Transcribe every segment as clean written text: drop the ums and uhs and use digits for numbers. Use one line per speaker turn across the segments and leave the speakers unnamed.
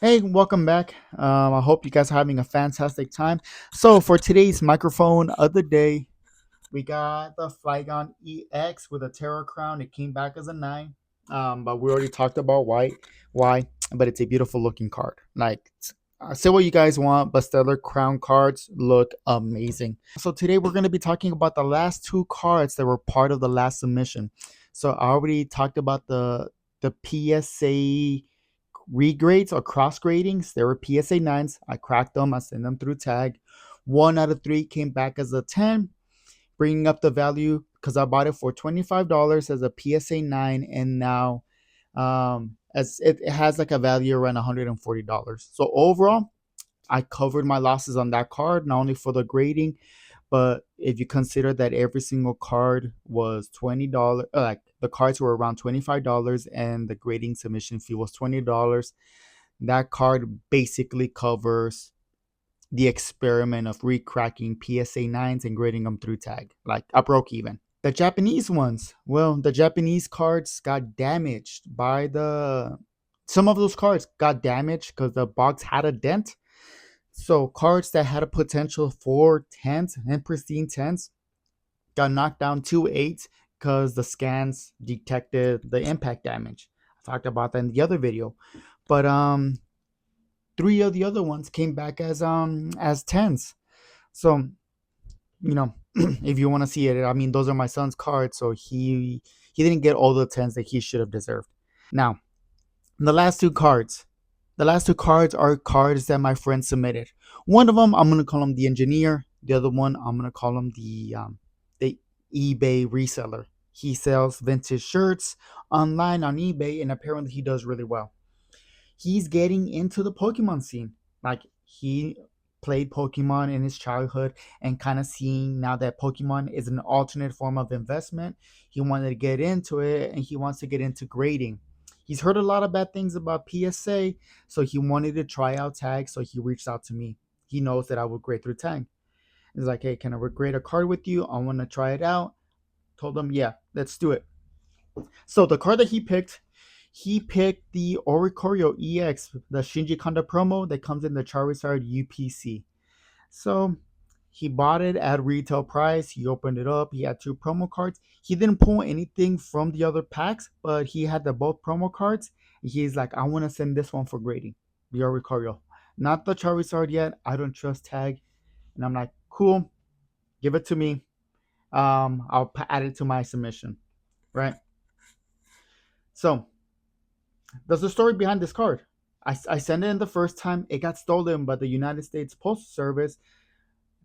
Hey, welcome back. I hope you guys are having a fantastic time. So, for today's microphone of the day, we got the Flygon EX with a Terra Crown. It came back as a 9, but we already talked about why. But it's a beautiful looking card. Say what you guys want, but Stellar Crown cards look amazing. So, today we're going to be talking about the last two cards that were part of the last submission. So, I already talked about the PSA regrades or cross gradings. They were PSA 9s. I cracked them. I sent them through tag. 1 out of 3 came back as a 10, bringing up the value because I bought it for $25 as a PSA 9, and now as it has like a value around $140. So overall, I covered my losses on that card, not only for the grading, but if you consider that every single card was $20, like the cards were around $25 and the grading submission fee was $20, that card basically covers the experiment of recracking PSA 9s and grading them through tag. Like I broke even. The Japanese ones, well, the Japanese cards got damaged by some of those cards got damaged because the box had a dent. So cards that had a potential for 10s and pristine 10s got knocked down 2 8 because the scans detected the impact damage. I talked about that in the other video. But three of the other ones came back as 10s. So, you know, if you want to see it, I mean those are my son's cards, so he didn't get all the 10s that he should have deserved. Now, the last two cards. The last two cards are cards that my friend submitted. One of them I'm gonna call him the engineer. The other one I'm gonna call him the eBay reseller. He sells vintage shirts online on eBay, and apparently he does really well. He's getting into the Pokemon scene. Like he played Pokemon in his childhood and kind of seeing now that Pokemon is an alternate form of investment. He wanted to get into it and he wants to get into grading. He's heard a lot of bad things about PSA, so he wanted to try out tag. So he reached out to me. He knows that I would grade through tag. He's like, hey, can I grade a card with you? I want to try it out. Told him, yeah, let's do it. So the card that he picked the Oricorio EX, the Shinji Kanda promo that comes in the Charizard UPC. So he bought it at retail price. He opened it up. He had two promo cards. He didn't pull anything from the other packs, but he had the both promo cards. He's like, I want to send this one for grading. The Oricorio. Not the Charizard yet. I don't trust tag. And I'm like, cool, give it to me. I'll add it to my submission. Right. So there's a story behind this card. I sent it in the first time. It got stolen by the United States Postal Service.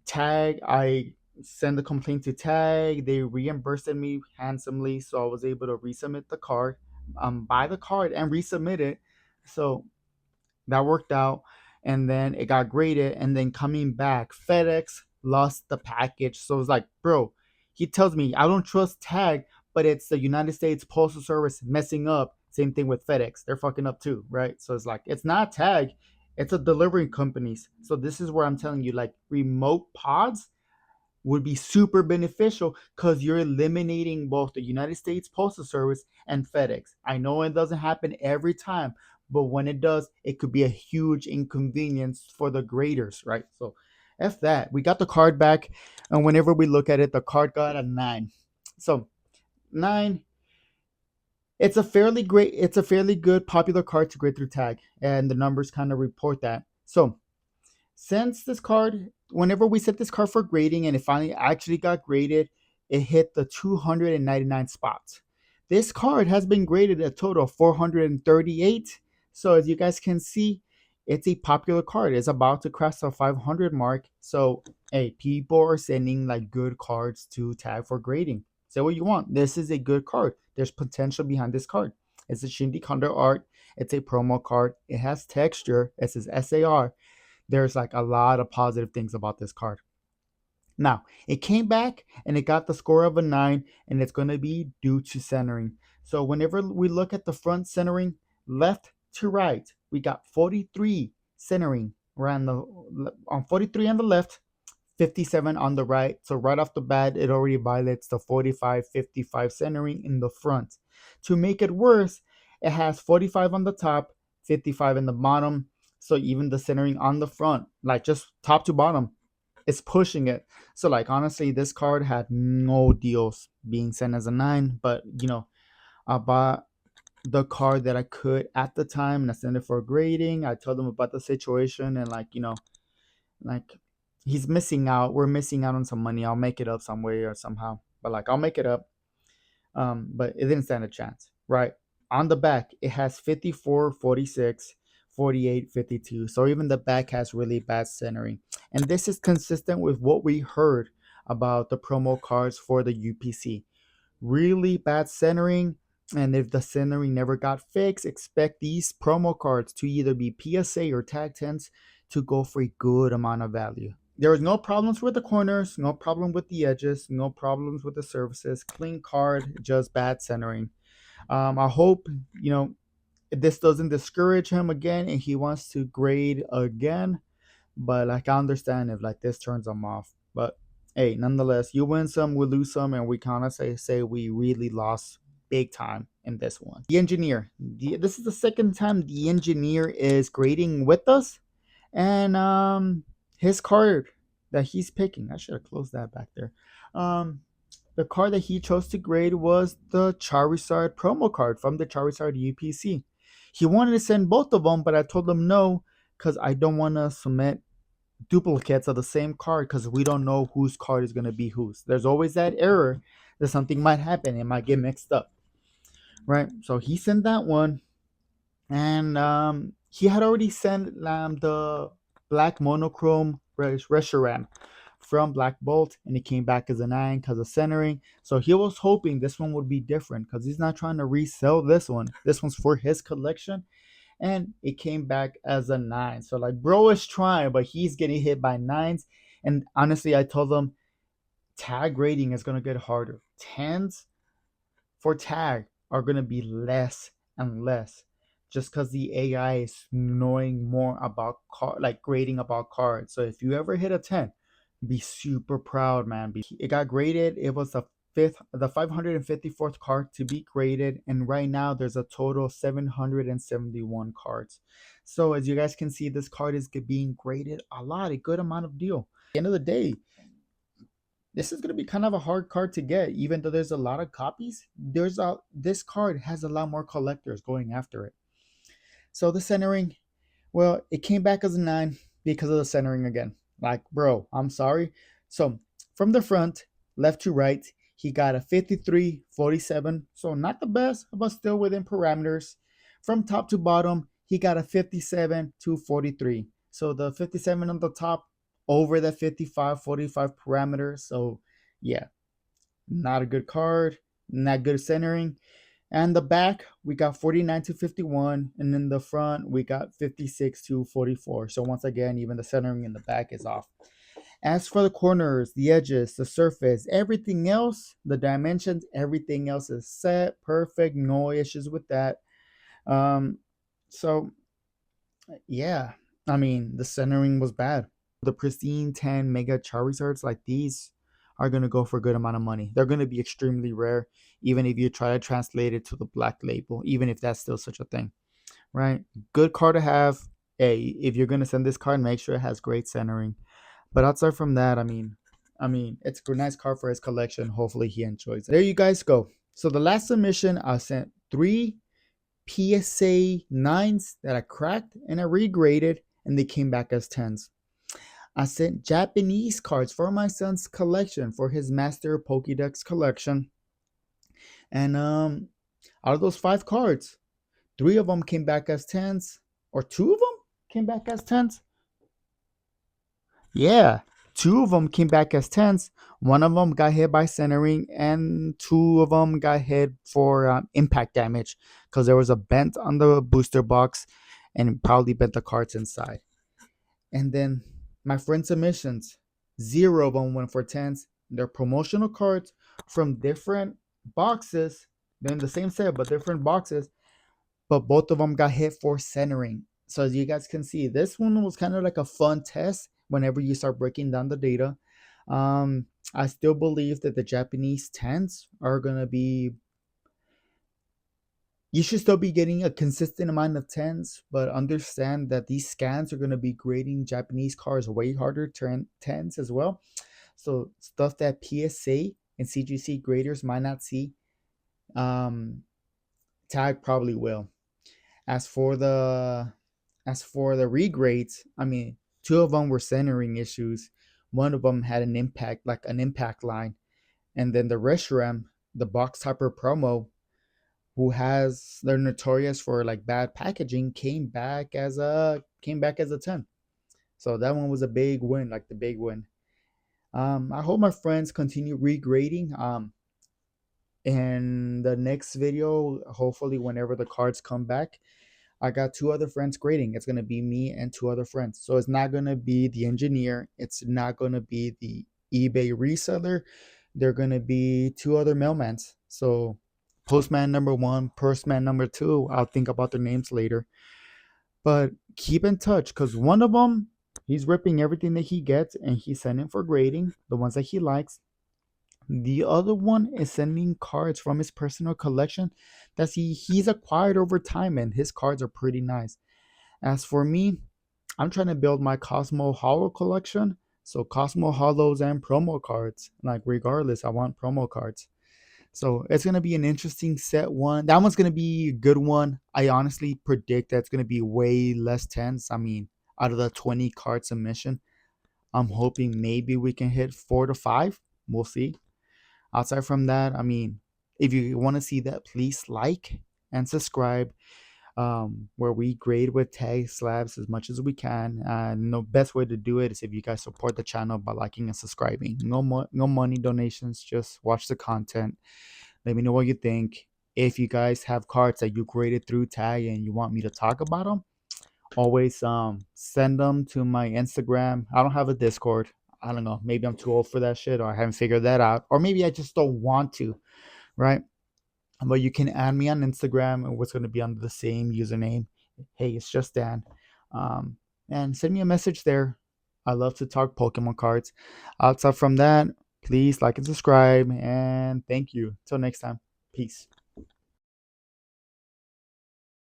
Tag, I sent the complaint to Tag. They reimbursed me handsomely, so I was able to resubmit the card, buy the card, and resubmit it. So that worked out. And then it got graded. And then coming back, FedEx lost the package. So it's like, bro, he tells me I don't trust Tag, but it's the United States Postal Service messing up. Same thing with FedEx. They're fucking up too, right? So it's like, it's not Tag, it's a delivery companies. So this is where I'm telling you, like remote pods would be super beneficial because you're eliminating both the United States Postal Service and FedEx. I know it doesn't happen every time, but when it does, it could be a huge inconvenience for the graders, right? So, F that. We got the card back, and whenever we look at it, the card got a 9. So, 9, it's a fairly good popular card to grade through tag, and the numbers kind of report that. So, since this card, whenever we set this card for grading and it finally actually got graded, it hit the 299 spots. This card has been graded a total of 438. So as you guys can see, it's a popular card. It's about to cross the 500 mark. So hey, people are sending like good cards to tag for grading. Say what you want. This is a good card. There's potential behind this card. It's a Shindy Konder art. It's a promo card. It has texture. It says SAR. There's like a lot of positive things about this card. Now, it came back and it got the score of a 9, and it's going to be due to centering. So, whenever we look at the front centering, left to right, we got 43 centering around on 43 on the left, 57 on the right. So, right off the bat, it already violates the 45-55 centering in the front. To make it worse, it has 45 on the top, 55 in the bottom. So even the centering on the front, like just top to bottom, it's pushing it. So like honestly, this card had no deals being sent as a 9, but I bought the card that I could at the time and I sent it for grading. I told them about the situation and like he's missing out. We're missing out on some money. I'll make it up some way or somehow. But like I'll make it up. But it didn't stand a chance. Right. On the back, it has 54, 46, 48, 52. So even the back has really bad centering. And this is consistent with what we heard about the promo cards for the UPC. Really bad centering. And if the centering never got fixed, expect these promo cards to either be PSA or tag 10s to go for a good amount of value. There was no problems with the corners, no problem with the edges, no problems with the surfaces. Clean card, just bad centering. I hope this doesn't discourage him again and he wants to grade again. But like I understand if like this turns him off. But hey, nonetheless, you win some, we lose some, and we kind of say we really lost big time in this one. The engineer. This is the second time the engineer is grading with us, and his card that he's picking. I should have closed that back there. Um, the card that he chose to grade was the Charizard promo card from the Charizard UPC. He wanted to send both of them, but I told him no because I don't want to submit duplicates of the same card because we don't know whose card is going to be whose. There's always that error that something might happen. It might get mixed up, right? So he sent that one, and he had already sent the black monochrome Reshiram from Black Bolt, and it came back as a 9 because of centering. So he was hoping this one would be different because he's not trying to resell this one. This one's for his collection, and it came back as a 9. So like bro is trying, but he's getting hit by 9s. And honestly, I told him tag rating is gonna get harder. 10s for tag are gonna be less and less. Just because the AI is knowing more about like grading about cards. So if you ever hit a 10, be super proud, man. It got graded. It was the 554th card to be graded, and right now there's a total of 771 cards. So as you guys can see, this card is being graded a good amount of deal. At the end of the day, this is going to be kind of a hard card to get, even though there's a lot of copies. This card has a lot more collectors going after it. So the centering, well, it came back as a 9 because of the centering again. Like, bro, I'm sorry. So from the front, left to right, he got a 53, 47. So not the best, but still within parameters. From top to bottom, he got a 57 to 43. So the 57 on the top over the 55, 45 parameters. So yeah, not a good card, not good centering. And the back, we got 49 to 51. And in the front, we got 56 to 44. So once again, even the centering in the back is off. As for the corners, the edges, the surface, everything else, the dimensions, everything else is set, perfect, no issues with that. Um, so yeah, I mean, the centering was bad. The pristine 10 mega Charizards like these are going to go for a good amount of money. They're going to be extremely rare, even if you try to translate it to the black label, even if that's still such a thing, right? Good card to have. Hey, if you're going to send this card, make sure it has great centering. But outside from that, I mean, it's a nice card for his collection. Hopefully he enjoys it. There you guys go. So the last submission, I sent 3 PSA 9s that I cracked and I regraded, and they came back as 10s. I sent Japanese cards for my son's collection for his Master Pokédex collection. And out of those 5 cards, 3 of them came back as 10s, or 2 of them came back as 10s. Yeah, 2 of them came back as 10s. One of them got hit by centering, and 2 of them got hit for impact damage because there was a bent on the booster box and it probably bent the cards inside. And then my friend's submissions, 0 of them went for 10s. They're promotional cards from different boxes. They're in the same set, but different boxes. But both of them got hit for centering. So as you guys can see, this one was kind of like a fun test whenever you start breaking down the data. I still believe that the Japanese 10s are going to be You should still be getting a consistent amount of tens, but understand that these scans are going to be grading Japanese cars way harder to tens as well. So stuff that PSA and CGC graders might not see, um, Tag probably will. As for the as for the regrades, I mean, two of them were centering issues. One of them had an impact, like an impact line, and then the Reshiram, the box topper promo, who has they're notorious for like bad packaging, came back as a 10. So that one was a big win, like the big win. I hope my friends continue regrading. In the next video, hopefully whenever the cards come back, I got two other friends grading. It's gonna be me and two other friends. So it's not gonna be the engineer. It's not gonna be the eBay reseller. They're gonna be two other mailmans. So postman number one, postman number two. I'll think about their names later. But keep in touch because one of them, he's ripping everything that he gets and he's sending for grading the ones that he likes. The other one is sending cards from his personal collection that he's acquired over time, and his cards are pretty nice. As for me, I'm trying to build my Cosmo Hollow collection. So Cosmo Hollows and promo cards. Like regardless, I want promo cards. So it's gonna be an interesting set one. That one's gonna be a good one. I honestly predict that's gonna be way less tense. I mean, out of the 20 card submission, I'm hoping maybe we can hit 4 to 5. We'll see. Outside from that, I mean, if you want to see that, please like and subscribe. Where we grade with tag slabs as much as we can. And the best way to do it is if you guys support the channel by liking and subscribing. No money donations. Just watch the content. Let me know what you think. If you guys have cards that you graded through tag and you want me to talk about them, always send them to my Instagram. I don't have a Discord. I don't know. Maybe I'm too old for that shit, or I haven't figured that out, or maybe I just don't want to. Right? But you can add me on Instagram, and what's going to be under the same username. Hey, it's just Dan. Um, and send me a message there. I love to talk Pokemon cards. Outside from that, please like and subscribe. And thank you. Till next time. Peace.